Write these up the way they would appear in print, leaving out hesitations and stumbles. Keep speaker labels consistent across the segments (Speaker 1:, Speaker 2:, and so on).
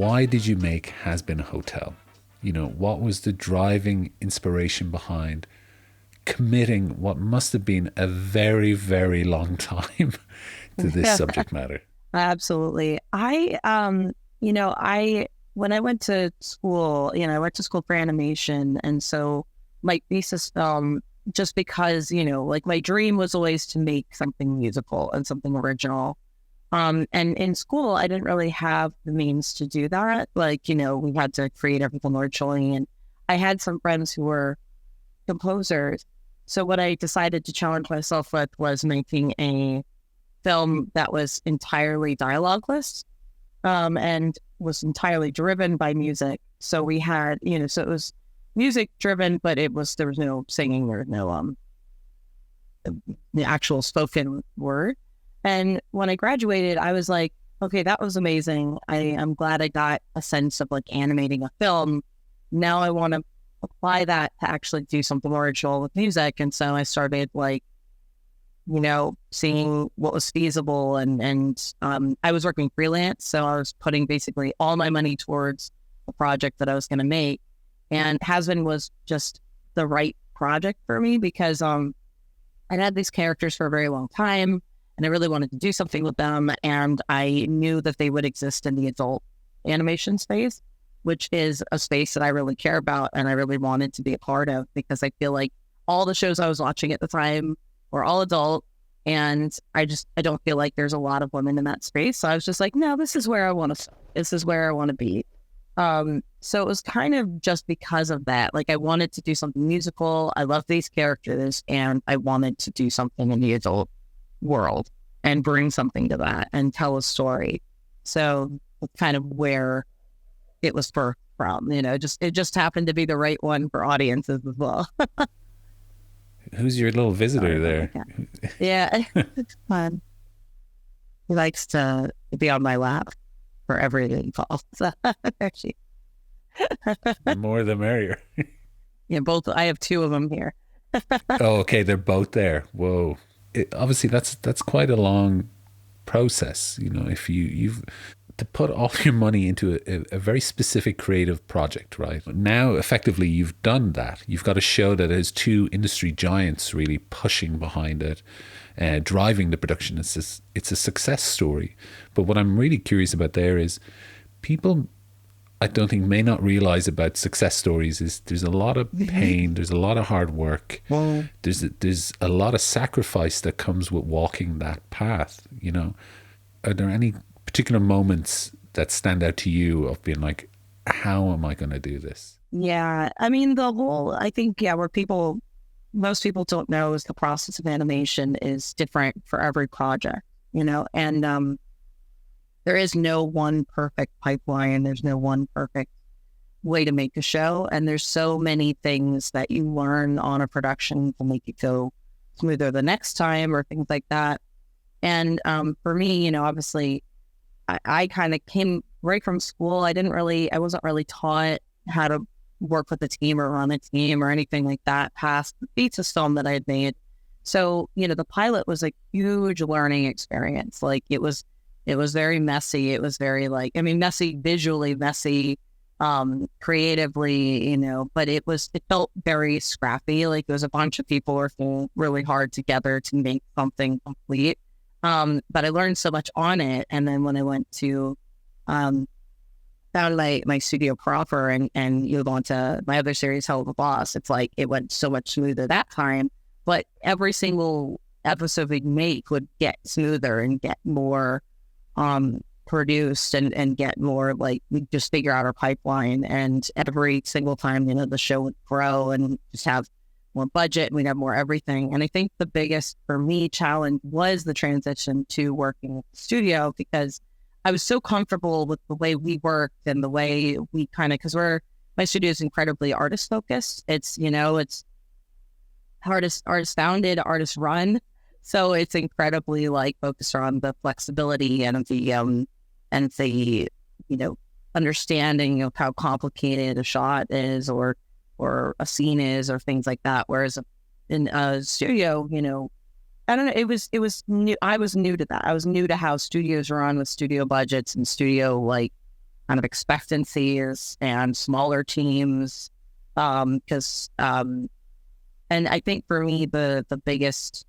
Speaker 1: why did you make Has Been a Hotel? You know, what was the driving inspiration behind committing what must have been a very, very long time to this
Speaker 2: Yeah,
Speaker 1: subject matter?
Speaker 2: absolutely. When I went to school, I went to school for animation. And so my thesis, just because, like my dream was always to make something musical and something original. And in school, I didn't really have the means to do that. Like, we had to create everything originally. And I had some friends who were composers. So what I decided to challenge myself with was making a film that was entirely dialogueless, and was entirely driven by music. So we had, so it was music driven, but there was no singing or no the actual spoken word. And when I graduated, I was like, okay, that was amazing. I'm glad I got a sense of like animating a film. Now I want to apply that to actually do something original with music. And so I started like, seeing what was feasible, and I was working freelance. So I was putting basically all my money towards the project that I was going to make. And Hasbin was just the right project for me because I'd had these characters for a very long time and I really wanted to do something with them. And I knew that they would exist in the adult animation space, which is a space that I really care about and I really wanted to be a part of, because I feel like all the shows I was watching at the time were all adult. And I don't feel like there's a lot of women in that space. So I was just like, no, this is where I want to, this is where I want to be. So it was kind of just because of that. Like I wanted to do something musical. I love these characters and I wanted to do something in the adult world and bring something to that and tell a story. So that's kind of where it was birthed from, it just happened to be the right one for audiences as well.
Speaker 1: Who's your little
Speaker 2: Sorry
Speaker 1: visitor
Speaker 2: about my
Speaker 1: there?
Speaker 2: cat. Yeah, it's fun. He likes to be on my lap for everything calls. Actually,
Speaker 1: The more the merrier.
Speaker 2: yeah, both. I have two of them here.
Speaker 1: Oh, okay, they're both there. Whoa. Obviously, that's quite a long process. You know, if you've to put all your money into a very specific creative project, right? Now, effectively, you've done that. You've got a show that has two industry giants really pushing behind it, driving the production. It's a success story. But what I'm really curious about there is people, I don't think, may not realize about success stories is there's a lot of pain, there's a lot of hard work,
Speaker 2: Well,
Speaker 1: there's a lot of sacrifice that comes with walking that path. You know, are there any particular moments that stand out to you of being like, how am I going to do this?
Speaker 2: yeah. I mean, I think, yeah, most people don't know is the process of animation is different for every project, and there is no one perfect pipeline. There's no one perfect way to make a show. And there's so many things that you learn on a production to make it go smoother the next time or things like that. And for me, obviously, I kind of came right from school. I wasn't really taught how to work with a team or run a team or anything like that past the thesis film that I had made. So, the pilot was a huge learning experience. Like it was very messy. It was very messy visually, messy, creatively, but it felt very scrappy. Like it was a bunch of people working really hard together to make something complete. But I learned so much on it. And then when I went to, found my studio proper and moved on to my other series, Hell of a Boss, it's like, it went so much smoother that time, but every single episode we make would get smoother and get more, produced and get more, like we just figure out our pipeline, and every single time the show would grow and just have more budget and we'd have more everything. And I think the biggest for me challenge was the transition to working with the studio, because I was so comfortable with the way we worked and the way we because my studio is incredibly artist focused. It's artist founded, artist run. So it's incredibly like focused on the flexibility and the understanding of how complicated a shot is or a scene is or things like that. Whereas in a studio, I don't know, it was new. I was new to that. I was new to how studios run with studio budgets and studio kind of expectancies and smaller teams. Because and I think for me the biggest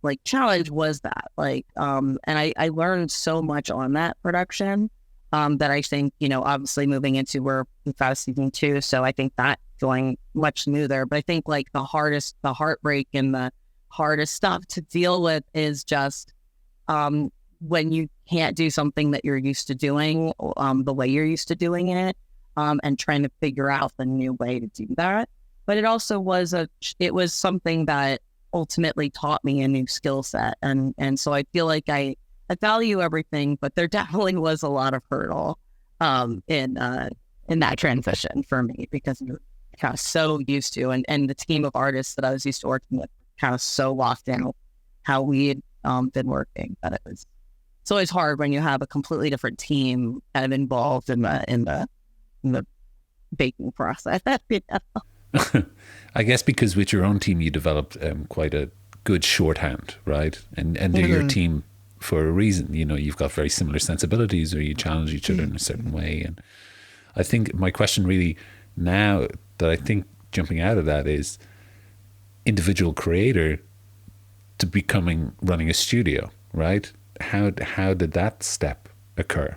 Speaker 2: like challenge was that and I learned so much on that production that I think, obviously moving into where we've got a season 2, so I think that going much smoother. But I think like the heartbreak and the hardest stuff to deal with is just when you can't do something that you're used to doing the way you're used to doing it, and trying to figure out the new way to do that. But it also was something that ultimately taught me a new skill set. And so I feel like I value everything, but there definitely was a lot of hurdle in that transition for me, because I'm kind of so used to, and the team of artists that I was used to working with kind of so locked in how we had been working, that it's always hard when you have a completely different team kind of involved in the baking process.
Speaker 1: I guess because with your own team you developed quite a good shorthand, right? And they're your team for a reason. You've got very similar sensibilities, or you challenge each other in a certain way. And I think my question really now, that I think jumping out of that, is individual creator to running a studio, right? How did that step occur?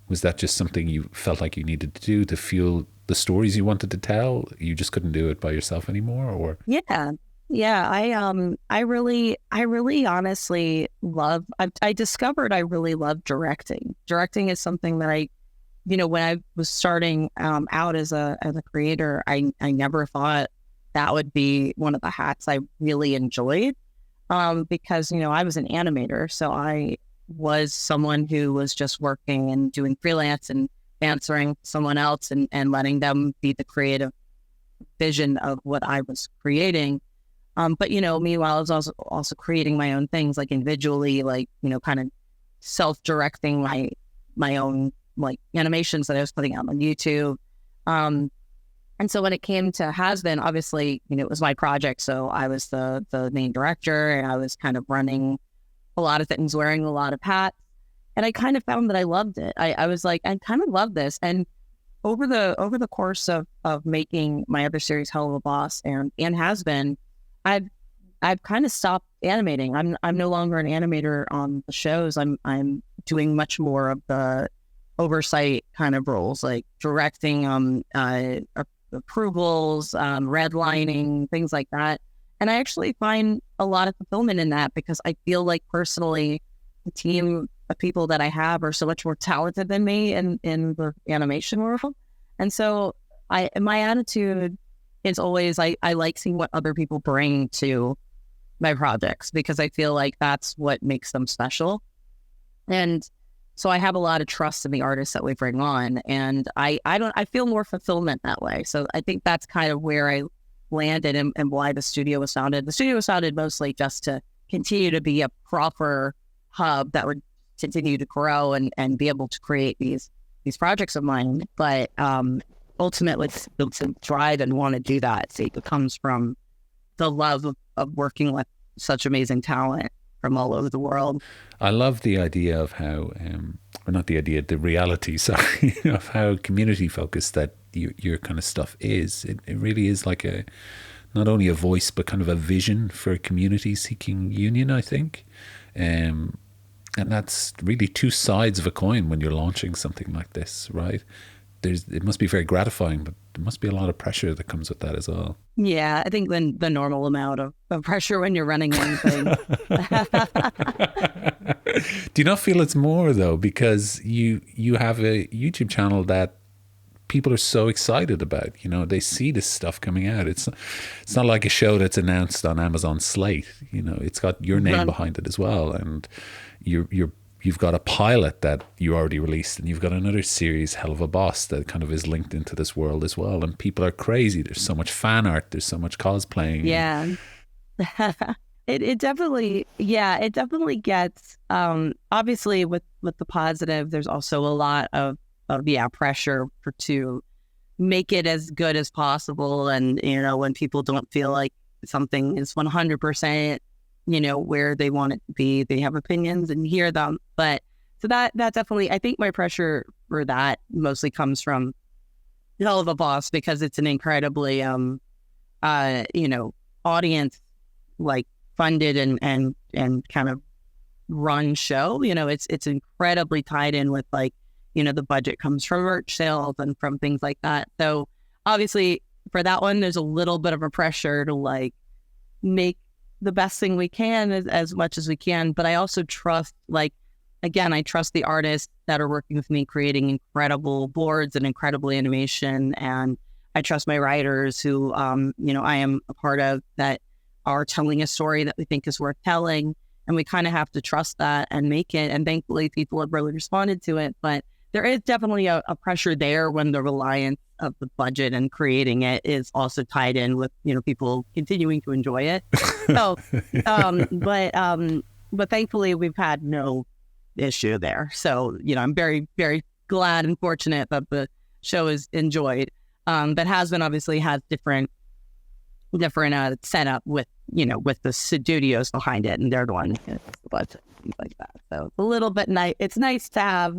Speaker 1: Was that just something you felt like you needed to do to fuel the stories you wanted to tell? You just couldn't do it by yourself anymore, or?
Speaker 2: Yeah. I really honestly love. I discovered I really love directing. Directing is something that when I was starting out as a creator, I never thought that would be one of the hats I really enjoyed, because I was an animator, so I was someone who was just working and doing freelance and answering someone else and letting them be the creative vision of what I was creating. But meanwhile, I was also creating my own things, like individually, like kind of self-directing my own like animations that I was putting out on YouTube. And so when it came to HAZBIN, obviously, it was my project, so I was the main director, and I was kind of running a lot of things, wearing a lot of hats. And I kind of found that I loved it. I was like, I kind of love this. And over the course of making my other series, Hell of a Boss and HAZBIN, I've kind of stopped animating. I'm no longer an animator on the shows. I'm doing much more of the oversight kind of roles, like directing, approvals, redlining, things like that. And I actually find a lot of fulfillment in that, because I feel like personally, the team of people that I have are so much more talented than me in the animation world. And so my attitude is always, I like seeing what other people bring to my projects, because I feel like that's what makes them special. And so I have a lot of trust in the artists that we bring on, and I feel more fulfillment that way. So I think that's kind of where I landed, and why the studio was founded. The studio was founded mostly just to continue to be a proper hub that would continue to grow and be able to create these projects of mine. But ultimately, to drive and want to do that, see, it comes from the love of working with such amazing talent from all over the world.
Speaker 1: I love the idea of how, or not the idea, the reality, sorry, of how community focused that your kind of stuff is. It really is like not only a voice, but kind of a vision for a community seeking union, I think. And that's really two sides of a coin when you're launching something like this, right? It must be very gratifying, but there must be a lot of pressure that comes with that as well.
Speaker 2: Yeah, I think the normal amount of pressure when you're running anything.
Speaker 1: Do you not feel it's more though, because you have a YouTube channel that people are so excited about? They see this stuff coming out. It's not like a show that's announced on Amazon Slate. It's got your name behind it as well, and you've got a pilot that you already released, and you've got another series, Hell of a Boss, that kind of is linked into this world as well. And people are crazy. There's so much fan art. There's so much cosplaying.
Speaker 2: Yeah. It definitely gets, obviously with the positive, there's also a lot of pressure to make it as good as possible. And, when people don't feel like something is 100%, where they want it to be, they have opinions and hear them. But So that definitely, I think my pressure for that mostly comes from Hell of a Boss, because it's an incredibly you know, audience like funded and kind of run show. You know, it's incredibly tied in with like, you know, the budget comes from merch sales and from things like that. So obviously for that one, there's a little bit of a pressure to like make the best thing we can as much as we can. But I also trust, like, again, I trust the artists that are working with me creating incredible boards and incredible animation. And I trust my writers who, you know, I am a part of, that are telling a story that we think is worth telling. And we kind of have to trust that and make it. And thankfully, people have really responded to it. But there is definitely a pressure there when the reliance of the budget and creating it is also tied in with, you know, people continuing to enjoy it. So, but thankfully, we've had no issue there. So, you know, I'm very, very glad and fortunate that the show is enjoyed. But HAZBIN obviously has different setup with, you know, with the studios behind it, and they're the one that gets the budget, things like that. So it's a little bit nice. It's nice to have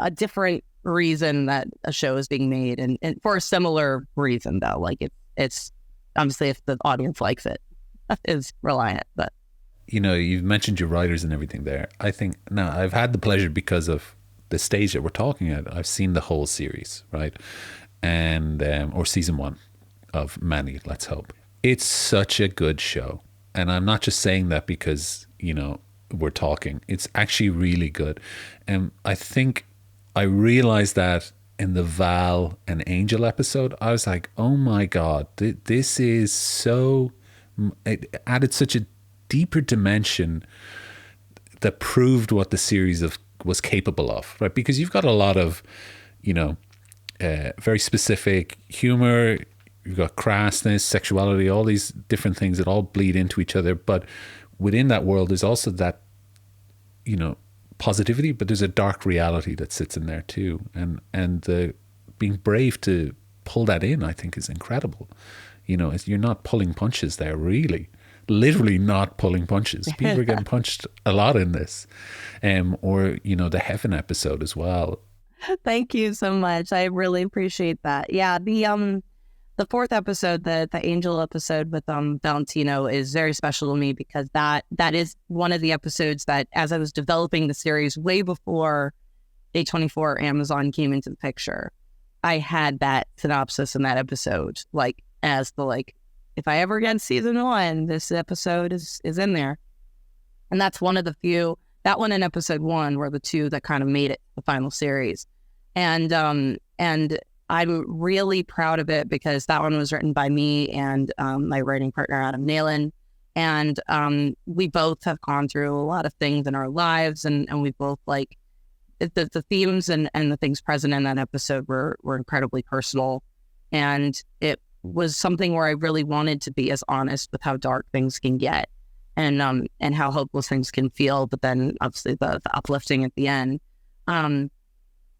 Speaker 2: a different reason that a show is being made, and for a similar reason though. Like it's obviously, if the audience likes it, is reliant. But
Speaker 1: You know, you've mentioned your writers and everything there. I think now I've had the pleasure, because of the stage that we're talking at, I've seen the whole series, right? And or season 1 of Manny, let's hope. It's such a good show. And I'm not just saying that because, you know, we're talking. It's actually really good. And I think I realized that in the Val and Angel episode. I was like, oh my God, this is so, it added such a deeper dimension that proved what the series was capable of, right? Because you've got a lot of, you know, very specific humor, you've got crassness, sexuality, all these different things that all bleed into each other. But within that world, there's also that, you know, positivity, but there's a dark reality that sits in there too. And the being brave to pull that in, I think, is incredible. You know, you're not pulling punches there, really. Literally not pulling punches. People are getting punched a lot in this. Or, you know, the Heaven episode as well.
Speaker 2: thank you so much. I really appreciate that. Yeah, the fourth episode, the Angel episode with Valentino, is very special to me because that is one of the episodes that, as I was developing the series way before A24 Amazon came into the picture, I had that synopsis in that episode, like as the, like, if I ever get season 1, this episode is in there. And that's one of the few, that one and episode 1 were the two that kind of made it the final series. And I'm really proud of it because that one was written by me and my writing partner, Adam Nalen. And we both have gone through a lot of things in our lives, and we both, like, the themes and the things present in that episode were incredibly personal. And it was something where I really wanted to be as honest with how dark things can get and how hopeless things can feel, but then obviously the uplifting at the end.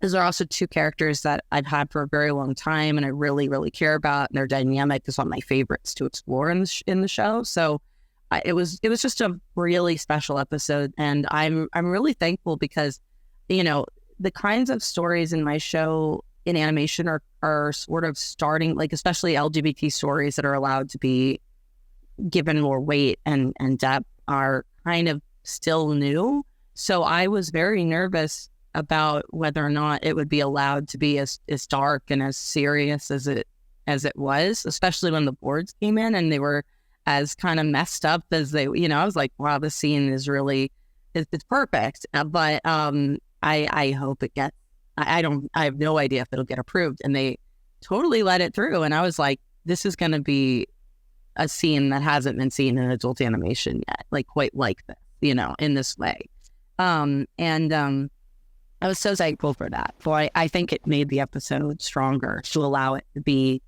Speaker 2: Those are also two characters that I've had for a very long time and I really, really care about. And their dynamic is one of my favorites to explore in the show. So it was just a really special episode. And I'm really thankful because, you know, the kinds of stories in my show in animation are sort of starting, like, especially LGBT stories that are allowed to be given more weight and depth are kind of still new. So I was very nervous about whether or not it would be allowed to be as dark and as serious as it was, especially when the boards came in and they were as kind of messed up as they, you know, I was like, wow, this scene is really, it's perfect. But I hope it gets, I have no idea if it'll get approved. And they totally let it through. And I was like, this is going to be a scene that hasn't been seen in adult animation yet, like quite like this, you know, in this way. I was so thankful for that. So I think it made the episode stronger to allow it to be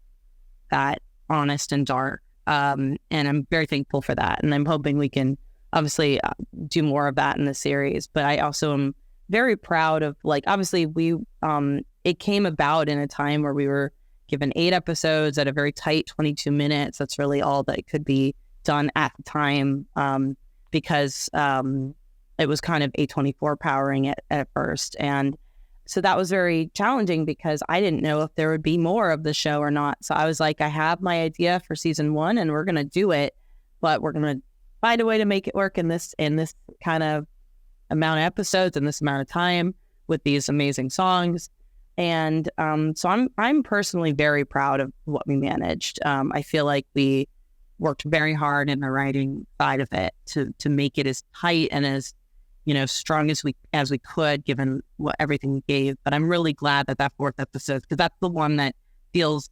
Speaker 2: that honest and dark. And I'm very thankful for that. And I'm hoping we can obviously do more of that in the series. But I also am very proud of, like, obviously it came about in a time where we were given 8 episodes at a very tight 22 minutes. That's really all that could be done at the time because it was kind of A24 powering it at first. And so that was very challenging because I didn't know if there would be more of the show or not. So I was like, I have my idea for season 1 and we're going to do it, but we're going to find a way to make it work in this kind of amount of episodes and this amount of time with these amazing songs. And so I'm personally very proud of what we managed. I feel like we worked very hard in the writing side of it to make it as tight and as, you know, strong as we could, given everything we gave. But I'm really glad that 4th episode, because that's the one that feels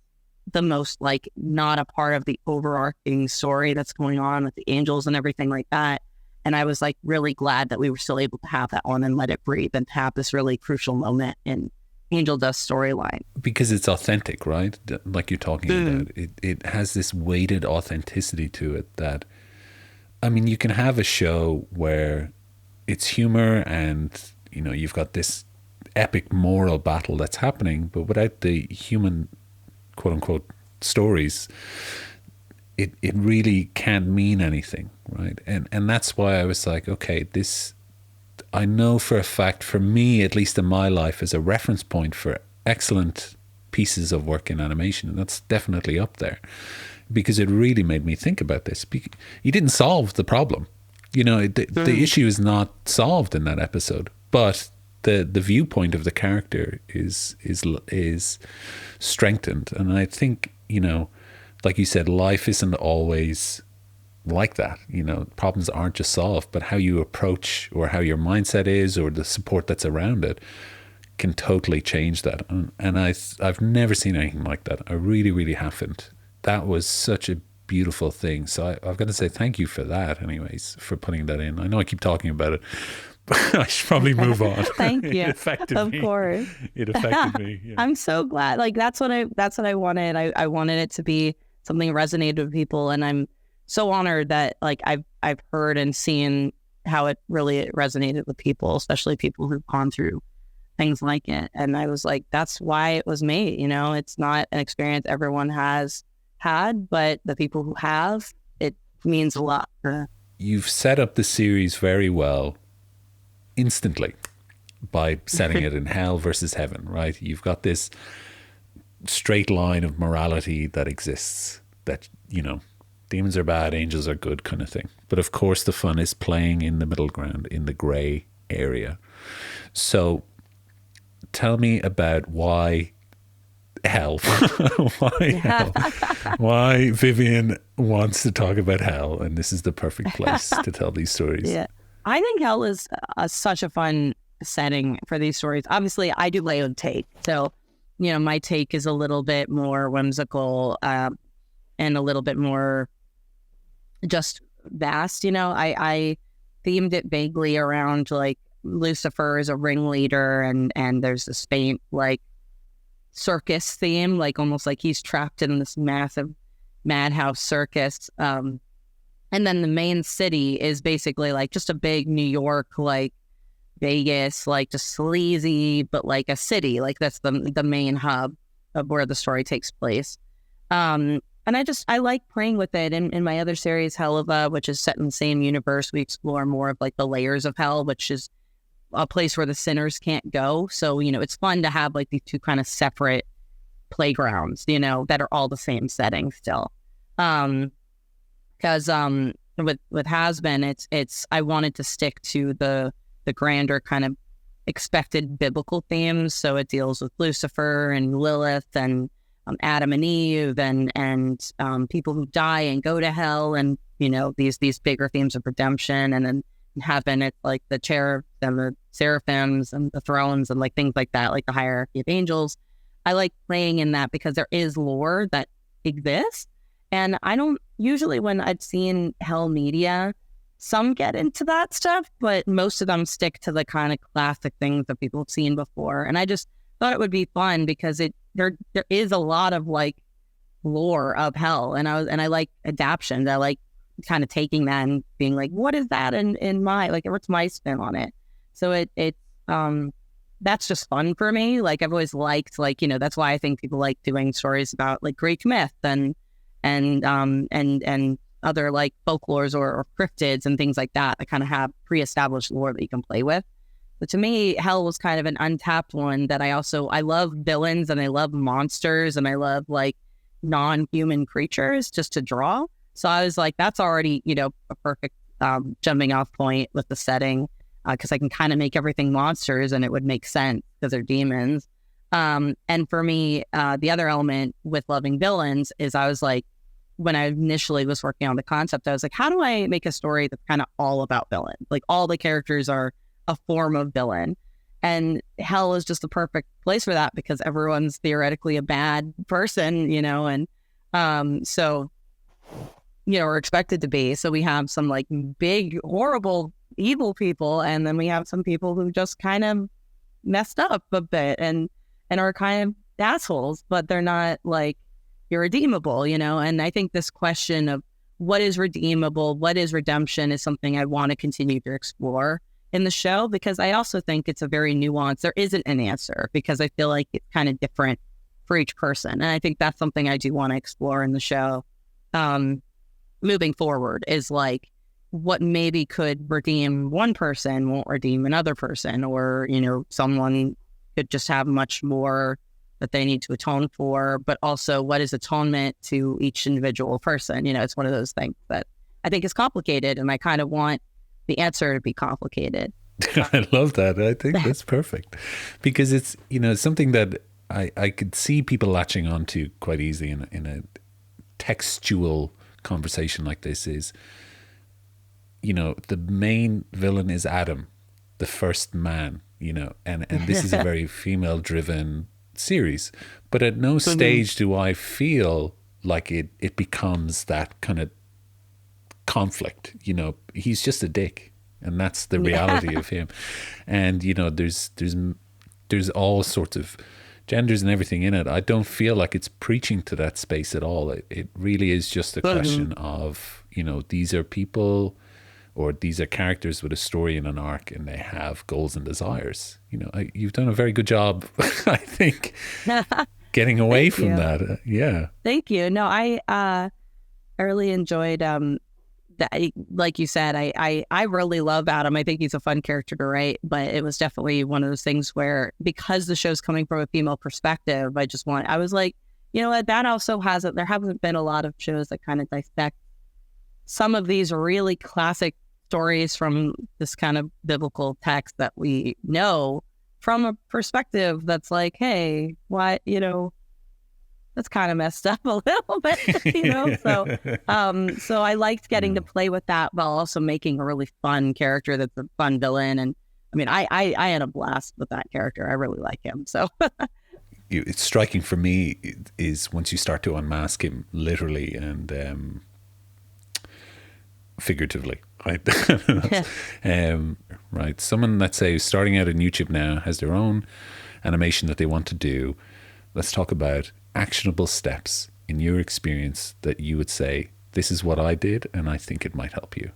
Speaker 2: the most like not a part of the overarching story that's going on with the angels and everything like that. And I was like really glad that we were still able to have that one and let it breathe and have this really crucial moment in Angel Dust storyline.
Speaker 1: Because it's authentic, right? Like you're talking about. It has this weighted authenticity to it that, I mean, you can have a show where it's humor and, you know, you've got this epic moral battle that's happening, but without the human, quote unquote, stories, it really can't mean anything, right? And that's why I was like, okay, this, I know for a fact, for me, at least in my life, as a reference point for excellent pieces of work in animation, and that's definitely up there, because it really made me think about this. You didn't solve the problem. You know, the issue is not solved in that episode, but the viewpoint of the character is strengthened. And I think, you know, like you said, life isn't always like that. You know, problems aren't just solved, but how you approach or how your mindset is or the support that's around it can totally change that. And I've never seen anything like that. I really, really haven't. That was such a beautiful thing. So I've got to say thank you for that anyways, for putting that in. I know I keep talking about it, but I should probably move on.
Speaker 2: Thank you.
Speaker 1: It affected
Speaker 2: of
Speaker 1: me.
Speaker 2: course.
Speaker 1: It affected me. Yeah.
Speaker 2: I'm so glad. Like that's what I wanted. I wanted it to be something that resonated with people, and I'm so honored that like I've heard and seen how it really resonated with people, especially people who've gone through things like it. And I was like, that's why it was made. You know, it's not an experience everyone has had, but the people who have, it means a lot.
Speaker 1: You've set up the series very well instantly by setting it in hell versus heaven, right? You've got this straight line of morality that exists, that, you know, demons are bad, angels are good kind of thing. But of course the fun is playing in the middle ground, in the gray area. So tell me about why hell. Why hell? Why Vivienne wants to talk about hell, and this is the perfect place to tell these stories.
Speaker 2: Yeah, I think hell is such a fun setting for these stories. Obviously, I do my own take, so you know my take is a little bit more whimsical and a little bit more just vast. You know, I themed it vaguely around like Lucifer is a ringleader, and there's this faint like circus theme, like almost like he's trapped in this massive madhouse circus. And then the main city is basically like just a big New York, like Vegas, like just sleazy, but like a city. Like that's the main hub of where the story takes place. And I like playing with it. In my other series, Helva, which is set in the same universe, we explore more of like the layers of hell, which is a place where the sinners can't go. So, you know, it's fun to have like these two kind of separate playgrounds, you know, that are all the same setting still. Because with HAZBIN, it's I wanted to stick to the grander kind of expected biblical themes. So it deals with Lucifer and Lilith and Adam and Eve and people who die and go to hell, and you know these bigger themes of redemption. And then heaven, it's like the cherubs and the seraphims and the thrones and like things like that, like the hierarchy of angels. I like playing in that because there is lore that exists. And I don't usually, when I've seen hell media, some get into that stuff, but most of them stick to the kind of classic things that people have seen before. And I just thought it would be fun because there is a lot of like lore of hell, and I like adaptions. I like kind of taking that and being like, what is that in my, like, what's my spin on it? So that's just fun for me. Like I've always liked, like, you know, that's why I think people like doing stories about like Greek myth and other like folklores or cryptids and things like that kind of have pre-established lore that you can play with. But to me, Hell was kind of an untapped one that I love villains and I love monsters and I love like non-human creatures just to draw. So I was like, that's already, a perfect jumping off point with the setting, because I can kind of make everything monsters and it would make sense because they're demons. And for me, the other element with loving villains is I was like, when I initially was working on the concept, I was like, how do I make a story that's kind of all about villain? Like all the characters are a form of villain. And Hell is just the perfect place for that because everyone's theoretically a bad person, or expected to be. So we have some like big, horrible, evil people. And then we have some people who just kind of messed up a bit and are kind of assholes, but they're not like irredeemable, And I think this question of what is redeemable, what is redemption is something I want to continue to explore in the show, because I also think it's a very nuanced, there isn't an answer because I feel like it's kind of different for each person. And I think that's something I do want to explore in the show. Moving forward is like what maybe could redeem one person won't redeem another person, or, someone could just have much more that they need to atone for, but also what is atonement to each individual person? It's one of those things that I think is complicated and I kind of want the answer to be complicated.
Speaker 1: I love that. I think that's perfect because it's, something that I could see people latching onto quite easily in a textual conversation like this is, the main villain is Adam, the first man, and this is a very female driven series, but at no stage do I feel like it becomes that kind of conflict. He's just a dick, and that's the reality of him. And there's all sorts of genders and everything in it. I don't feel like it's preaching to that space at all. It really is just a question of, these are people or these are characters with a story and an arc, and they have goals and desires. You've done a very good job, I think, getting away from that. Yeah.
Speaker 2: Thank you. No, I really enjoyed that. Like you said, I really love Adam. I think he's a fun character to write, but it was definitely one of those things where, because the show's coming from a female perspective, I was like, what, that also there haven't been a lot of shows that kind of dissect some of these really classic stories from this kind of biblical text that we know from a perspective that's like, hey, what, that's kind of messed up a little bit, so I liked getting to play with that while also making a really fun character that's a fun villain. And I mean, I had a blast with that character. I really like him. So
Speaker 1: it's striking for me is once you start to unmask him literally and figuratively, right? Right. Someone, let's say, starting out on YouTube now, has their own animation that they want to do. Let's talk about actionable steps in your experience that you would say, this is what I did and I think it might help you.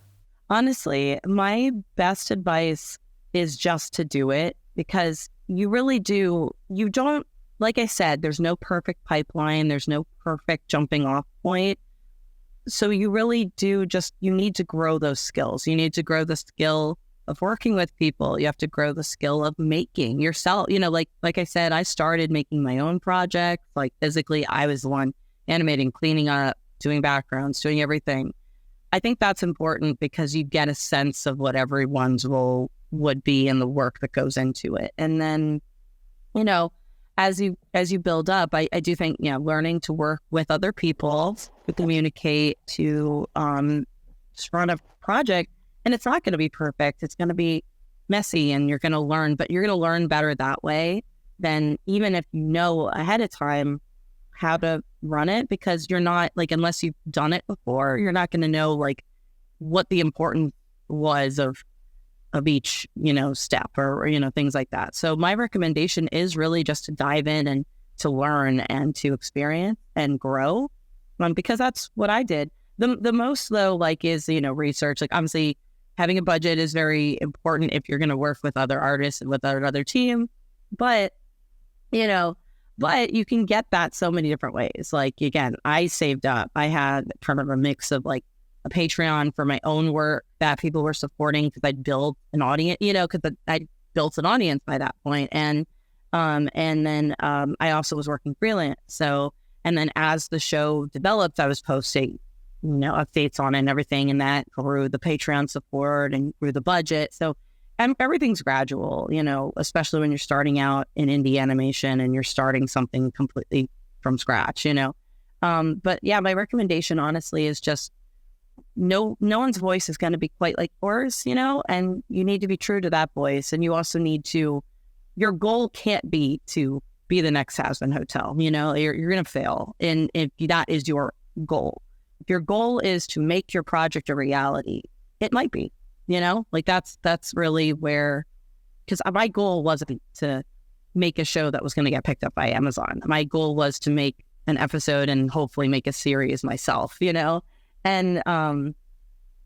Speaker 2: Honestly, my best advice is just to do it, because you really do. You don't, like I said, there's no perfect pipeline. There's no perfect jumping off point. So you really do you need to grow those skills. You need to grow the skill of working with people. You have to grow the skill of making yourself. Like I said, I started making my own projects. Like physically, I was the one animating, cleaning up, doing backgrounds, doing everything. I think that's important because you get a sense of what everyone's role would be and the work that goes into it. And then, as you build up, I do think, learning to work with other people, to communicate, to just run a project. And it's not going to be perfect. It's going to be messy and you're going to learn, but you're going to learn better that way than even if you know ahead of time how to run it, because you're not unless you've done it before, you're not going to know what the importance was of each, step or things like that. So my recommendation is really just to dive in and to learn and to experience and grow, because that's what I did. The most though, is, research. Obviously having a budget is very important if you're going to work with other artists and with another team, but you can get that so many different ways. Again, I saved up. I had kind of a mix of a Patreon for my own work that people were supporting because I'd built an audience, because I built an audience by that point. And then I also was working freelance. So, and then as the show developed, I was posting, updates on it and everything. And that grew the Patreon support and grew the budget. So, and everything's gradual, especially when you're starting out in indie animation and you're starting something completely from scratch. But yeah, my recommendation honestly is just no one's voice is going to be quite like yours, and you need to be true to that voice. And you also need to, your goal can't be to be the next HAZBIN Hotel. You're going to fail. And if that is your goal, if your goal is to make your project a reality, it might be, like that's really where, because my goal wasn't to make a show that was going to get picked up by Amazon. My goal was to make an episode and hopefully make a series myself, and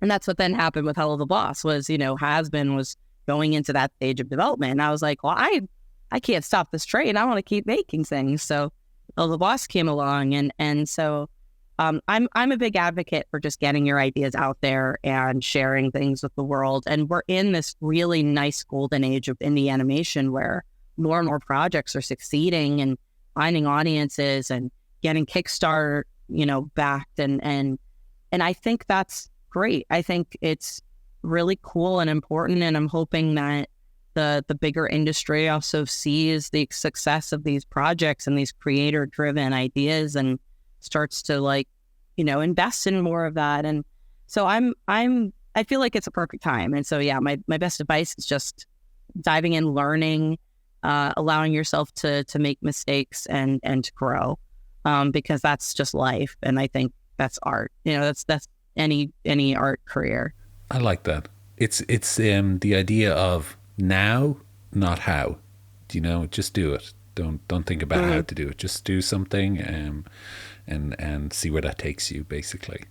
Speaker 2: that's what then happened with Hello the Boss was, HAZBIN was going into that stage of development. And I was like, well, I can't stop this train. I want to keep making things. So Hello the Boss came along. And so I'm a big advocate for just getting your ideas out there and sharing things with the world. And we're in this really nice golden age of indie animation where more and more projects are succeeding and finding audiences and getting Kickstarter, backed. And I think that's great. I think it's really cool and important. And I'm hoping that the bigger industry also sees the success of these projects and these creator driven ideas and starts to invest in more of that. And so I feel like it's a perfect time. And so, yeah, my best advice is just diving in, learning, allowing yourself to make mistakes and to grow, because that's just life. And I think that's art, that's any art career.
Speaker 1: I like that. It's the idea of now, not how. Just do it. Don't think about how to do it. Just do something, and see where that takes you, basically.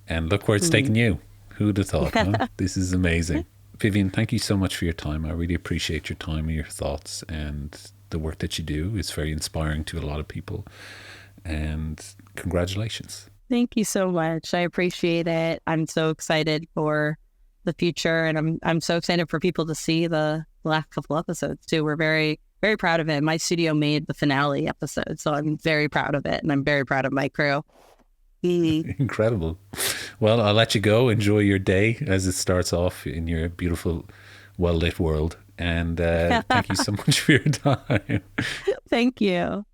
Speaker 1: And look where it's taken you. Who'd have thought? Huh? This is amazing. Vivienne, thank you so much for your time. I really appreciate your time and your thoughts, and the work that you do is very inspiring to a lot of people. And congratulations.
Speaker 2: Thank you so much. I appreciate it. I'm so excited for the future, and I'm so excited for people to see the last couple episodes too. We're very, very proud of it. My studio made the finale episode, so I'm very proud of it, and I'm very proud of my crew.
Speaker 1: Incredible. Well, I'll let you go. Enjoy your day as it starts off in your beautiful, well-lit world. And thank you so much for your time.
Speaker 2: Thank you.